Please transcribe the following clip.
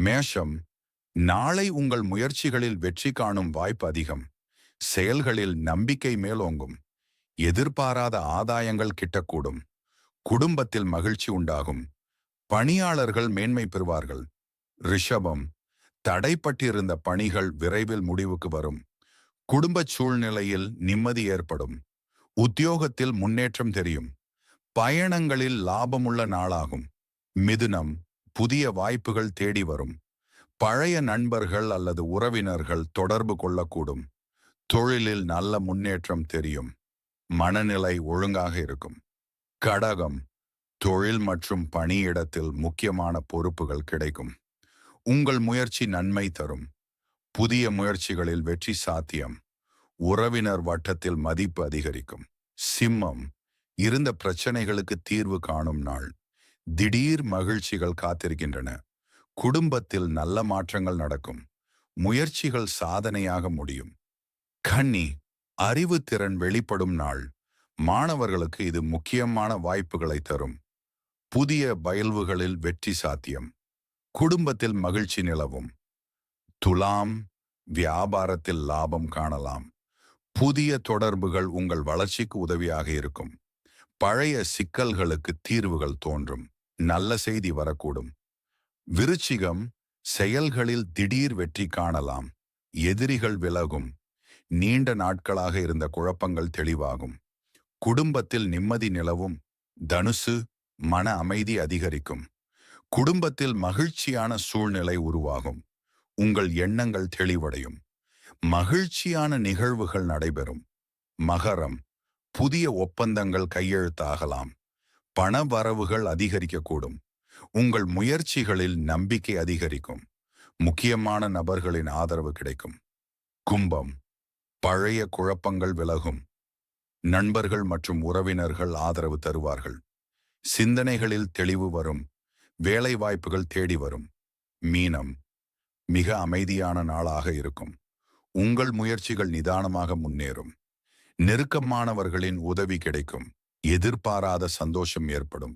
மேஷம், நாளை உங்கள் முயற்சிகளில் வெற்றி காணும் வாய்ப்பு அதிகம். செயல்களில் நம்பிக்கை மேலோங்கும். எதிர்பாராத ஆதாயங்கள் கிட்டக்கூடும். குடும்பத்தில் மகிழ்ச்சி உண்டாகும். பணியாளர்கள் மேன்மை பெறுவார்கள். ரிஷபம், தடைப்பட்டிருந்த பணிகள் விரைவில் முடிவுக்கு வரும். குடும்ப சூழ்நிலையில் நிம்மதி ஏற்படும். உத்தியோகத்தில் முன்னேற்றம் தெரியும். பயணங்களில் லாபமுள்ள நாளாகும். மிதுனம், புதிய வாய்ப்புகள் தேடி வரும். பழைய நண்பர்கள் அல்லது உறவினர்கள் தொடர்பு கொள்ளக்கூடும். தொழிலில் நல்ல முன்னேற்றம் தெரியும். மனநிலை ஒழுங்காக இருக்கும். கடகம், தொழில் மற்றும் பணியிடத்தில் முக்கியமான பொறுப்புகள் கிடைக்கும். உங்கள் முயற்சி நன்மை தரும். புதிய முயற்சிகளில் வெற்றி சாத்தியம். உறவினர் வட்டத்தில் மதிப்பு அதிகரிக்கும். சிம்மம், இருந்த பிரச்சனைகளுக்கு தீர்வு காணும் நாள். திடீர் மகிழ்ச்சிகள் காத்திருக்கின்றன. குடும்பத்தில் நல்ல மாற்றங்கள் நடக்கும். முயற்சிகள் சாதனையாக முடியும். கன்னி, அறிவுத்திறன் வெளிப்படும் நாள். மாணவர்களுக்கு இது முக்கியமான வாய்ப்புகளை தரும். புதிய பயில்வுகளில் வெற்றி சாத்தியம். குடும்பத்தில் மகிழ்ச்சி நிலவும். துலாம், வியாபாரத்தில் லாபம் காணலாம். புதிய தொடர்புகள் உங்கள் வளர்ச்சிக்கு உதவியாக இருக்கும். பழைய சிக்கல்களுக்கு தீர்வுகள் தோன்றும். நல்ல செய்தி வரக்கூடும். விருச்சிகம், செயல்களில் திடீர் வெற்றி காணலாம். எதிரிகள் விலகும். நீண்ட நாட்களாக இருந்த குழப்பங்கள் தெளிவாகும். குடும்பத்தில் நிம்மதி நிலவும். தனுசு, மன அமைதி அதிகரிக்கும். குடும்பத்தில் மகிழ்ச்சியான சூழ்நிலை உருவாகும். உங்கள் எண்ணங்கள் தெளிவடையும். மகிழ்ச்சியான நிகழ்வுகள் நடைபெறும். மகரம், புதிய ஒப்பந்தங்கள் கையெழுத்தாகலாம். பண வரவுகள் அதிகரிக்கக்கூடும். உங்கள் முயற்சிகளில் நம்பிக்கை அதிகரிக்கும். முக்கியமான நபர்களின் ஆதரவு கிடைக்கும். கும்பம், பழைய குழப்பங்கள் விலகும். நண்பர்கள் மற்றும் உறவினர்கள் ஆதரவு தருவார்கள். சிந்தனைகளில் தெளிவு வரும். வேலை வாய்ப்புகள் தேடி வரும். மீனம், மிக அமைதியான நாளாக இருக்கும். உங்கள் முயற்சிகள் நிதானமாக முன்னேறும். நெருக்கமானவர்களின் உதவி கிடைக்கும். எதிர்பாராத சந்தோஷம் ஏற்படும்.